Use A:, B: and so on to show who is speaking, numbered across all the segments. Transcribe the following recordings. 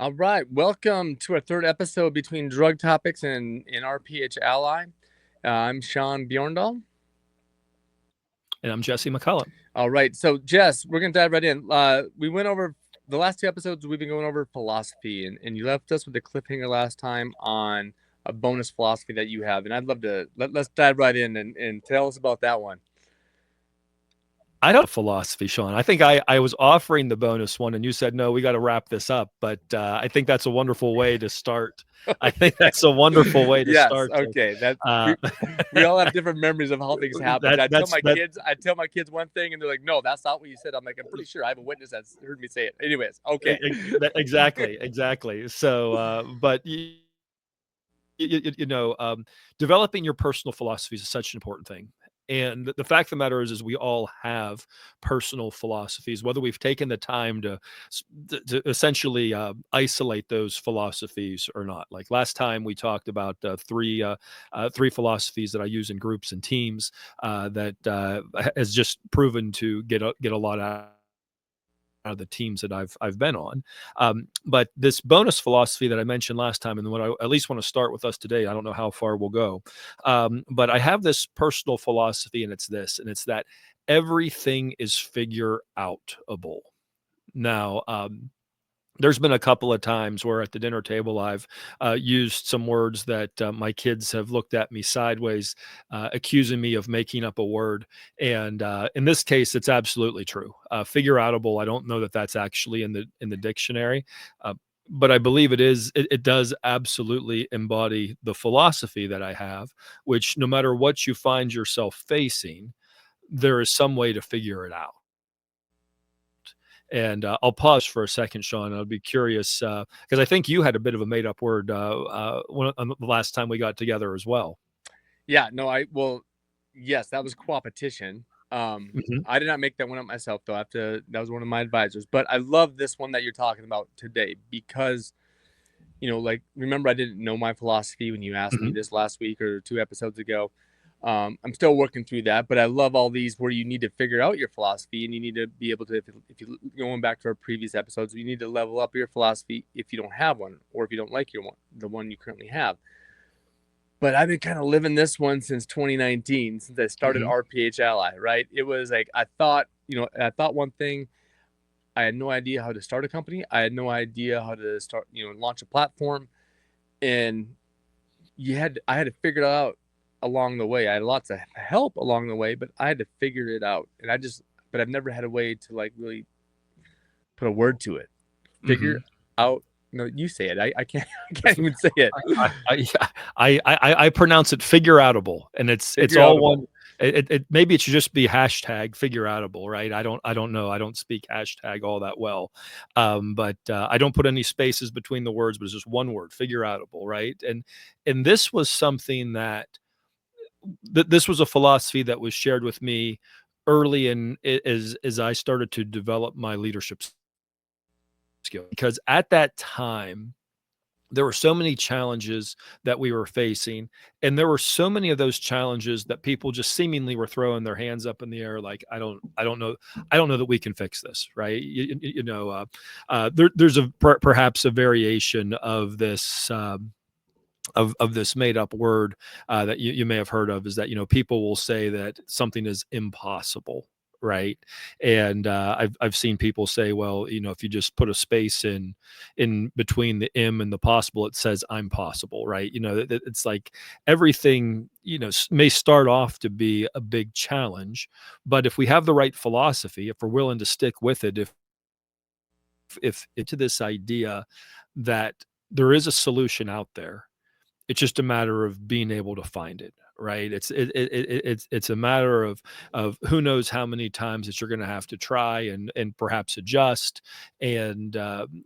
A: All right, welcome to our third episode between drug topics and RPH Ally. I'm Sean Bjorndal.
B: And I'm Jesse McCullough.
A: All right, so Jess, we're gonna dive right in. We went over the last two episodes. We've been going over philosophy, and you left us with a cliffhanger last time on a bonus philosophy that you have, and I'd love to let's dive right in and tell us about that one.
B: I don't have philosophy, Sean. I think I was offering the bonus one, and you said no. We got to wrap this up, but I think that's a wonderful way to start. I think
A: Okay.
B: that's a wonderful way to
A: Yes.
B: start.
A: Okay. That
B: Uh,
A: we all have different memories of how things happen.
B: that
A: I tell
B: that's
A: my
B: that
A: kids, one thing, and they're like, "No, that's not what you said." I'm like, "I'm pretty sure I have a witness that's heard me say it." Anyways, okay.
B: exactly. So, but developing your personal philosophies is such an important thing. And the fact of the matter is we all have personal philosophies, whether we've taken the time to essentially isolate those philosophies or not. Like last time, we talked about three philosophies that I use in groups and teams that has just proven to get a lot out of the teams that I've been on. But this bonus philosophy that I mentioned last time, and what I at least want to start with us today, I don't know how far we'll go, but I have this personal philosophy, and it's that everything is figure outable. Now, there's been a couple of times where at the dinner table I've used some words that my kids have looked at me sideways, accusing me of making up a word. And in this case, it's absolutely true. Figure outable. I don't know that that's actually in the dictionary, uh, but I believe it is. It does absolutely embody the philosophy that I have, which no matter what you find yourself facing, there is some way to figure it out. And I'll pause for a second, Sean. I'd be curious because I think you had a bit of a made up word on the last time we got together as well.
A: Yeah. No. Yes, that was competition.
B: Hmm.
A: I did not make that one up myself, though. I have to. That was one of my advisors. But I love this one that you're talking about today because like remember I didn't know my philosophy when you asked me
B: Hmm.
A: this last week or two episodes ago. I'm still working through that, but I love all these where you need to figure out your philosophy and you need to be able to, if you going back to our previous episodes, you need to level up your philosophy if you don't have one or if you don't like the one you currently have. But I've been kind of living this one since 2019, since I started
B: Hmm.
A: RPH Ally, right? It was like, I thought one thing. I had no idea how to start a company. I had no idea how to start, launch a platform. And I had to figure it out along the way. I had lots of help along the way, but I had to figure it out. But I've never had a way to like really put a word to it. Figure
B: Hmm.
A: out. No, you say it. I can't. I can't even say it.
B: I, I, I pronounce it figure outable, and it's
A: Figure
B: all
A: outable.
B: one. Maybe it should just be hashtag figure outable, right? I don't know. I don't speak hashtag all that well, but I don't put any spaces between the words, but it's just one word, figure outable, right? And this was something that this was a philosophy that was shared with me early in as I started to develop my leadership skill, because at that time there were so many challenges that we were facing, and there were so many of those challenges that people just seemingly were throwing their hands up in the air like I don't know that we can fix this, right? There's perhaps a variation of this of this made up word that you may have heard of, is that people will say that something is impossible, right? And I've seen people say, well, if you just put a space in between the M and the possible, it says I'm possible, right? It's like everything may start off to be a big challenge, but if we have the right philosophy, if we're willing to stick with it, if into this idea that there is a solution out there, it's just a matter of being able to find it, right? It's a matter of who knows how many times that you're going to have to try and perhaps adjust and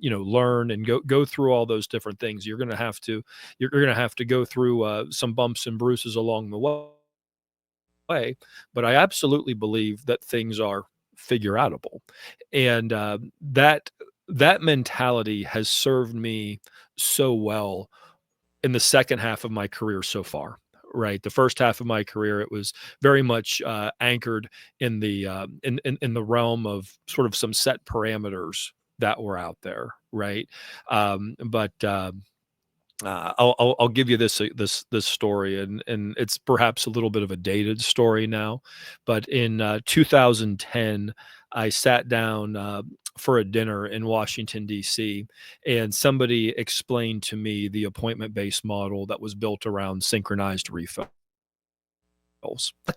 B: learn and go through all those different things. You're going to have to go through some bumps and bruises along the way, but I absolutely believe that things are figure outable, and that mentality has served me so well in the second half of my career so far. Right, the first half of my career, it was very much anchored in the realm of sort of some set parameters. that were out there, right? But I'll give you this story, and it's perhaps a little bit of a dated story now, but in 2010, I sat down for a dinner in Washington D.C., and somebody explained to me the appointment-based model that was built around synchronized refills.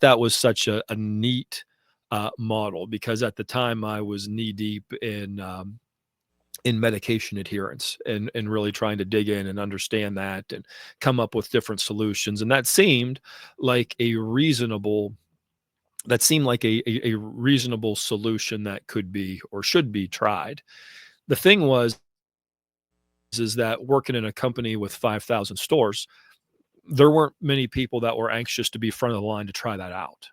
B: That was such a neat model because at the time I was knee deep in medication adherence and really trying to dig in and understand that and come up with different solutions. And like a reasonable that seemed like a reasonable solution that could be or should be tried. The thing was is that working in a company with 5,000 stores, there weren't many people that were anxious to be front of the line to try that out.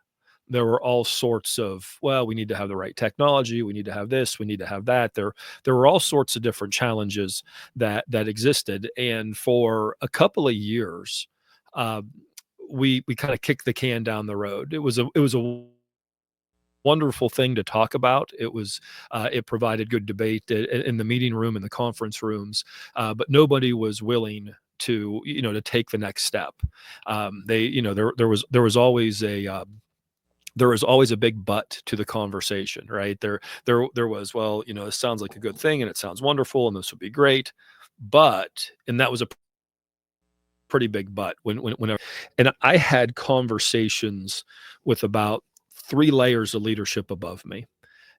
B: There were all sorts of, well, we need to have the right technology, we need to have this, we need to have that. There were all sorts of different challenges that existed, and for a couple of years, uh, we kind of kicked the can down the road. It was a wonderful thing to talk about. It provided good debate in the meeting room and the conference rooms, but nobody was willing to take the next step. They you know there was always a big but to the conversation, right? There was, well, this sounds like a good thing and it sounds wonderful and this would be great, and that was a pretty big but whenever. And I had conversations with about three layers of leadership above me,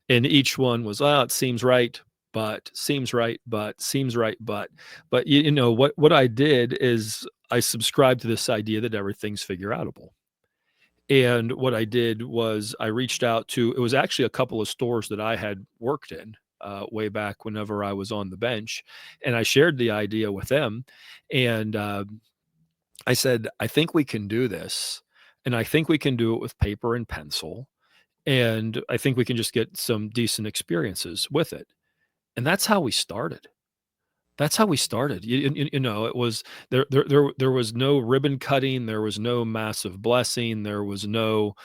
B: and each one was, oh, it seems right, but seems right, but seems right, but what I did is I subscribed to this idea that everything's figure outable. And what I did was I reached out to, it was actually a couple of stores that I had worked in way back whenever I was on the bench. And I shared the idea with them. And I said, I think we can do this. And I think we can do it with paper and pencil. And I think we can just get some decent experiences with it. And that's how we started. That's how we started. It was there was no ribbon cutting, there was no massive blessing, there was no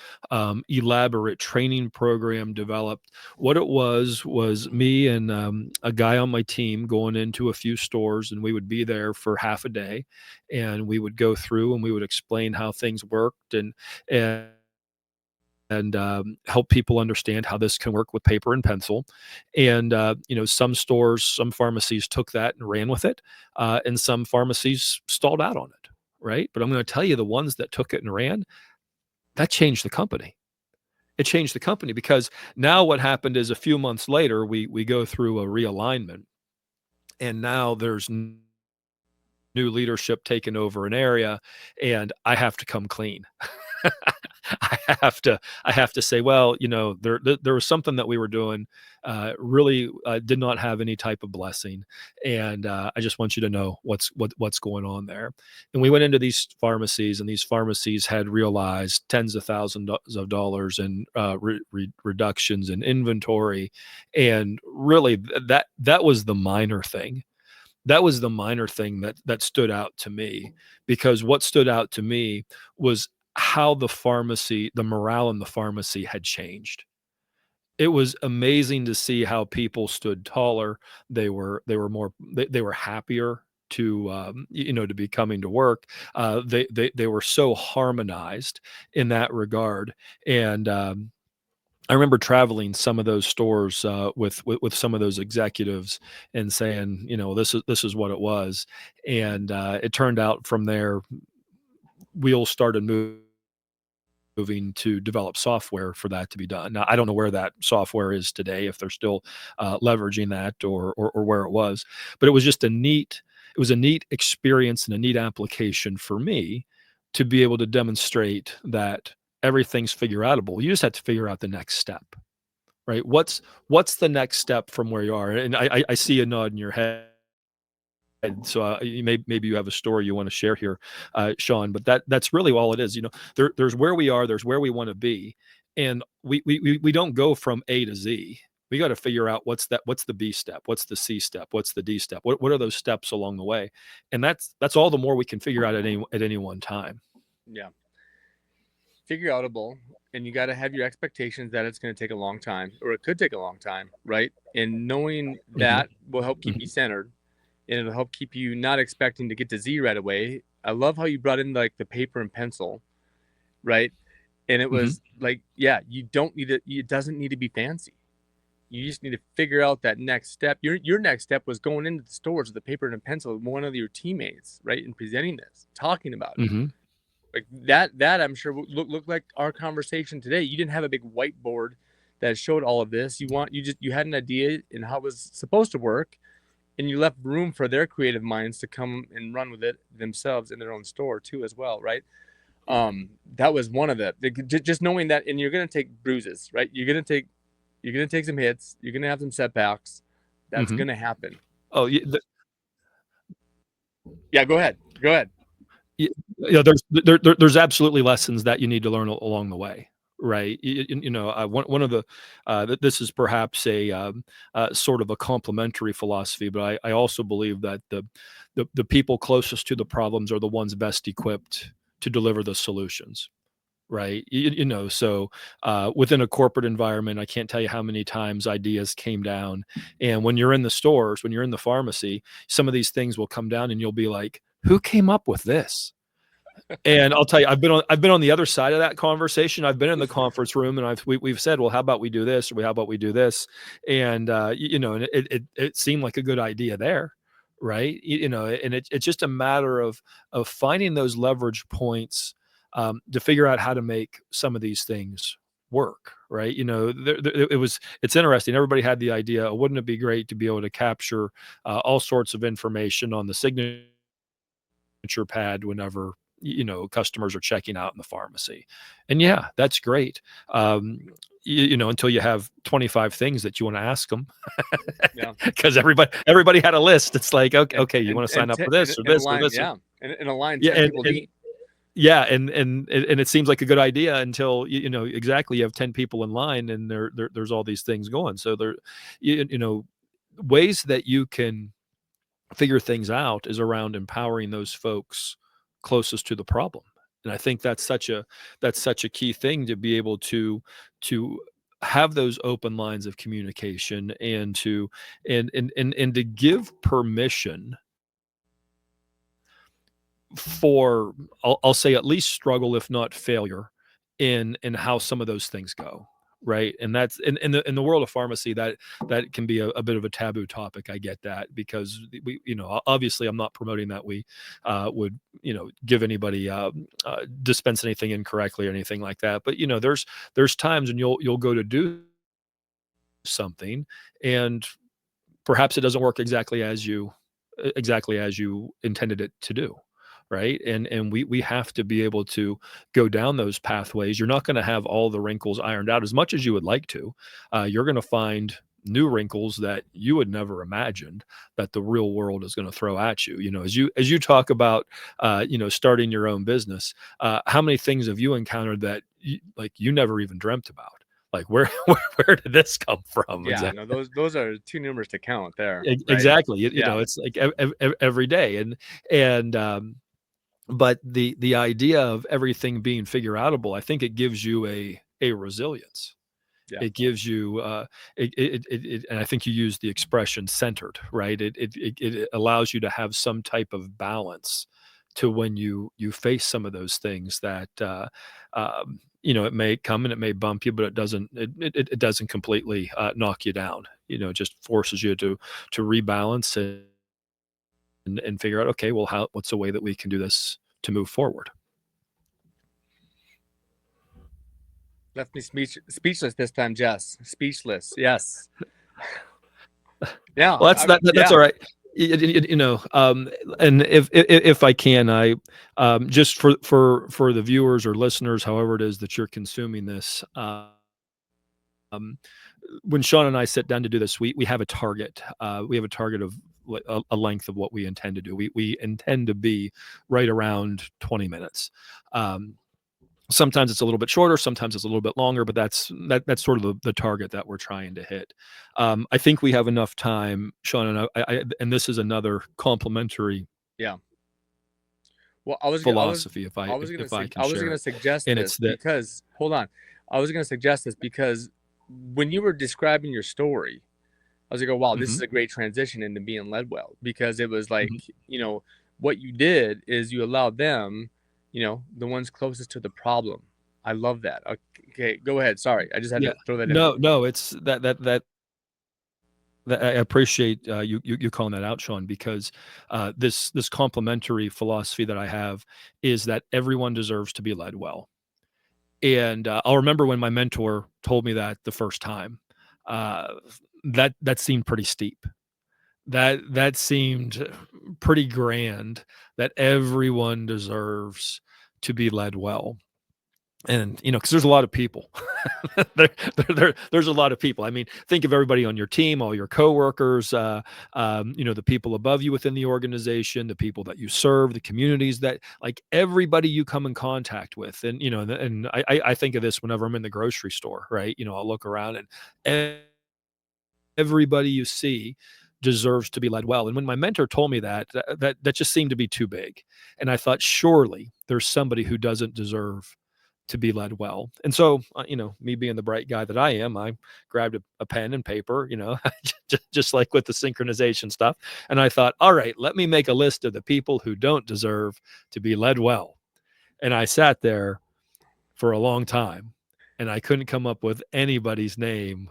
B: elaborate training program developed. What it was me and a guy on my team going into a few stores, and we would be there for half a day, and we would go through and we would explain how things worked and help people understand how this can work with paper and pencil. And some stores, some pharmacies took that and ran with it, and some pharmacies stalled out on it, right? But I'm going to tell you, the ones that took it and ran, that changed the company. It changed the company because now what happened is a few months later, we go through a realignment, and now there's new leadership taking over an area, and I have to come clean. I have to say, well, there was something that we were doing really did not have any type of blessing, and I just want you to know what's going on there. And we went into these pharmacies, and these pharmacies had realized tens of thousands of dollars in reductions in inventory, and really that was the minor thing. That was the minor thing that stood out to me, because what stood out to me was how the morale in the pharmacy had changed. It was amazing to see how people stood taller. They were happier to be coming to work. They were so harmonized in that regard. And I remember traveling some of those stores with some of those executives and saying, this is what it was. And it turned out from there, wheels started moving to develop software for that to be done. Now, I don't know where that software is today, if they're still leveraging that or where it was, but it was a neat experience and a neat application for me to be able to demonstrate that everything's figure outable. You just have to figure out the next step, right? What's the next step from where you are? And I see a nod in your head. So maybe you have a story you want to share here, Sean. But that's really all it is. There's where we are, there's where we want to be, and we don't go from A to Z. We got to figure out what's the B step, what's the C step, what's the D step, what are those steps along the way, and that's all the more we can figure out at any one time.
A: Yeah. Figure outable and you got to have your expectations that it's going to take a long time, or it could take a long time, right? And knowing
B: Hmm.
A: that will help keep you centered, and it'll help keep you not expecting to get to Z right away. I love how you brought in like the paper and pencil, right? And it
B: Hmm.
A: was like, yeah, you don't need it. It doesn't need to be fancy. You just need to figure out that next step. Your next step was going into the stores with a paper and a pencil with one of your teammates, right, and presenting this, talking about it.
B: Hmm.
A: Like that I'm sure looked like our conversation today. You didn't have a big whiteboard that showed all of this. You had an idea and how it was supposed to work, and you left room for their creative minds to come and run with it themselves in their own store too as well, right? That was one of the just knowing that. And you're going to take bruises, right? You're going to take some hits, you're going to have some setbacks. That's
B: Hmm.
A: going to happen.
B: Oh, yeah.
A: Yeah, go ahead.
B: There's absolutely lessons that you need to learn along the way, right? One of the this is perhaps a sort of a complementary philosophy, but I also believe that the people closest to the problems are the ones best equipped to deliver the solutions. Right. So within a corporate environment, I can't tell you how many times ideas came down. And when you're in the stores, when you're in the pharmacy, some of these things will come down and you'll be like, who came up with this? And I'll tell you, I've been on the other side of that conversation. I've been in the conference room and we've said, well, how about we do this, or how about we do this? And and it seemed like a good idea there, right? And it's just a matter of finding those leverage points to figure out how to make some of these things work, right? It's interesting. Everybody had the idea, wouldn't it be great to be able to capture all sorts of information on the signature pad whenever customers are checking out in the pharmacy? And yeah, that's great. Until you have 25 things that you want to ask them,
A: Yeah.
B: because everybody had a list. It's like, okay,
A: and
B: okay, you
A: and
B: want to sign
A: and,
B: up
A: t-
B: for
A: and
B: this or
A: in a
B: this or
A: line,
B: this or
A: yeah, in a line
B: yeah,
A: 10 people
B: and
A: deep.
B: yeah, and it seems like a good idea until exactly, you have 10 people in line and there's all these things going. So there, ways that you can figure things out is around empowering those folks closest to the problem. And I think that's such a key thing, to be able to have those open lines of communication, and to give permission for, I'll say, at least struggle, if not failure, in how some of those things go, right? And that's in the world of pharmacy, that can be a bit of a taboo topic. I get that, because we, obviously, I'm not promoting that we would give anybody dispense anything incorrectly or anything like that. But there's times when you'll go to do something, and perhaps it doesn't work exactly as you intended it to do, right? And we have to be able to go down those pathways. You're not going to have all the wrinkles ironed out as much as you would like to. You're going to find new wrinkles that you would never imagined that the real world is going to throw at you. As you talk about starting your own business, how many things have you encountered that you never even dreamt about? Like, where did this come from?
A: Yeah,
B: Exactly.
A: no, those are too numerous to count there, right?
B: Exactly.
A: Yeah.
B: It's like every day. And but the idea of everything being figure outable, I think it gives you a resilience.
A: Yeah.
B: It gives you and I think you use the expression centered, right? It allows you to have some type of balance to when you face some of those things that it may come and it may bump you, but it doesn't completely knock you down. It just forces you to rebalance and figure out, okay, well, what's the way that we can do this to move forward?
A: Left me speechless this time, Jess. Speechless. Yes. Yeah.
B: Well, that's
A: Yeah.
B: all right. And if I can, I just for the viewers or listeners, however it is that you're consuming this, when Sean and I sit down to do this, we have a target. We have a target of a length of what we intend to do. We intend to be right around 20 minutes. Sometimes it's a little bit shorter, sometimes it's a little bit longer, but that's sort of the target that we're trying to hit. I think we have enough time, Sean, and and this is another complimentary
A: Yeah. Well, I was
B: philosophy,
A: I was
B: if I can
A: gonna
B: share
A: suggest
B: it, and
A: this
B: it's that.
A: because hold on. I was going to suggest this because when you were describing your story, I was like, oh, wow, this
B: Hmm.
A: is a great transition into being led well, because it was like,
B: Hmm.
A: what you did is you allowed them, the ones closest to the problem. I love that. Okay, go ahead. Sorry. I just had
B: Yeah.
A: to throw that in
B: No,
A: there.
B: no, it's that I appreciate you calling that out, Sean, because this complementary philosophy that I have is that everyone deserves to be led well. And I'll remember when my mentor told me that the first time. Uh, that seemed pretty steep. That seemed pretty grand. That everyone deserves to be led well, and because there's a lot of people. There's a lot of people. I mean, think of everybody on your team, all your coworkers, the people above you within the organization, the people that you serve, the communities that, like, everybody you come in contact with. And I think of this whenever I'm in the grocery store, right? I'll look around, and everybody you see deserves to be led well. And when my mentor told me that just seemed to be too big. And I thought, surely there's somebody who doesn't deserve to be led well. And so, me being the bright guy that I am, I grabbed a pen and paper, just like with the synchronization stuff. And I thought, all right, let me make a list of the people who don't deserve to be led well. And I sat there for a long time, and I couldn't come up with anybody's name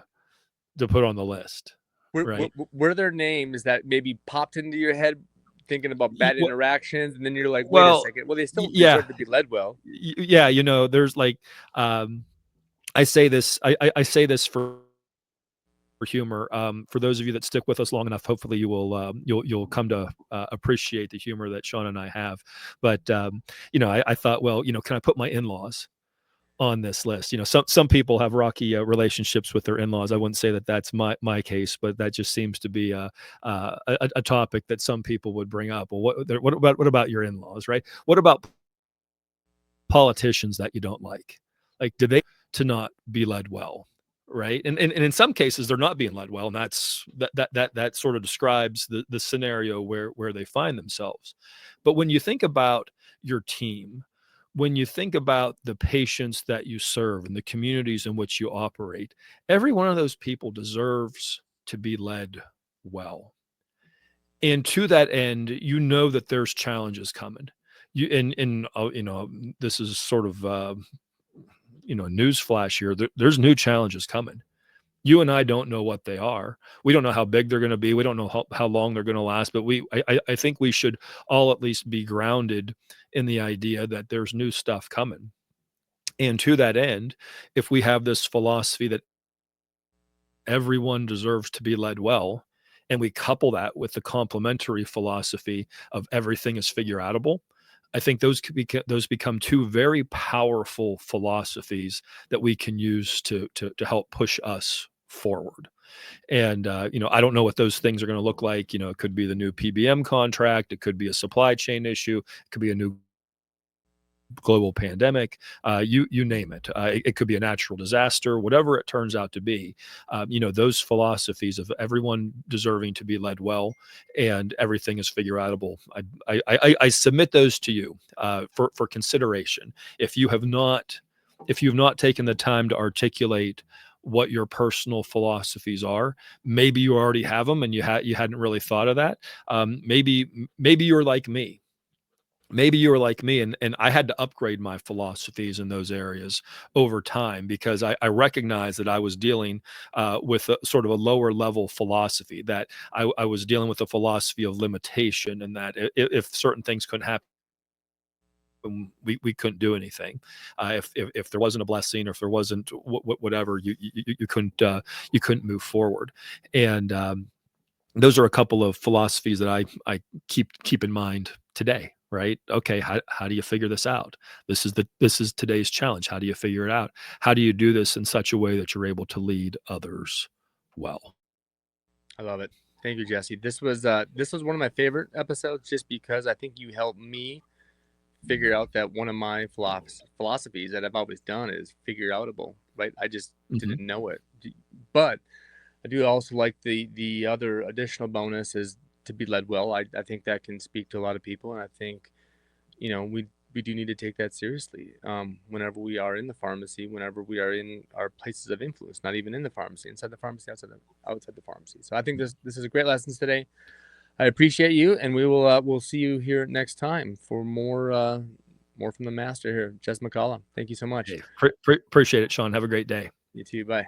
B: to put on the list. Right.
A: Were there names that maybe popped into your head thinking about bad
B: Well,
A: interactions, and then you're like, wait a
B: well,
A: second, well, they still
B: yeah,
A: deserve to be led well?
B: yeah. There's like, um, I say this, I say this for humor. For those of you that stick with us long enough, hopefully you'll come to appreciate the humor that Sean and I have. But I thought, well, can I put my in-laws on this list? Some people have rocky relationships with their in-laws. I wouldn't say that that's my case, but that just seems to be a topic that some people would bring up. Well, what about your in-laws, right? What about politicians that you don't like? Like, do they to not be led well? Right. And in some cases they're not being led well. And that sort of describes the scenario where they find themselves. But when you think about your team, when you think about the patients that you serve and the communities in which you operate, every one of those people deserves to be led well. And to that end, that there's challenges coming. This is sort of news flash here. There's new challenges coming. You and I don't know what they are. We don't know how big they're going to be. We don't know how long they're going to last. But I think we should all at least be grounded in the idea that there's new stuff coming. And to that end, if we have this philosophy that everyone deserves to be led well, and we couple that with the complementary philosophy of everything is figure outable, I think those become two very powerful philosophies that we can use to help push us forward. And I don't know what those things are going to look like. It could be the new PBM contract, it could be a supply chain issue, it could be a new global pandemic, you name it. It could be a natural disaster, whatever it turns out to be. Those philosophies of everyone deserving to be led well and everything is figure outable. I submit those to you for consideration. If you have not, if you've not taken the time to articulate what your personal philosophies are, maybe you already have them and you hadn't really thought of that. Maybe you're like me. Maybe you were like me, and I had to upgrade my philosophies in those areas over time because I recognized that I was dealing with a sort of a lower level philosophy, that I was dealing with a philosophy of limitation, and that if certain things couldn't happen, we couldn't do anything. If there wasn't a blessing, or if there wasn't whatever, you couldn't move forward. And those are a couple of philosophies that I keep in mind today. Right? Okay, how do you figure this out? This is today's challenge. How do you figure it out? How do you do this in such a way that you're able to lead others well?
A: I love it. Thank you, Jesse. This was one of my favorite episodes, just because I think you helped me figure out that one of my philosophies that I've always done is figure outable. Right? I just
B: Hmm.
A: didn't know it, but I do also like the other additional bonus is to be led well. I think that can speak to a lot of people, and I think we we do need to take that seriously. Whenever we are in the pharmacy, whenever we are in our places of influence, not even in the pharmacy, inside the pharmacy, outside the pharmacy. So I think this is a great lesson today. I appreciate you, and we'll see you here next time for more from the master here, Jess McCullough. Thank you so much.
B: Hey, appreciate it, Sean. Have a great day.
A: You too. Bye.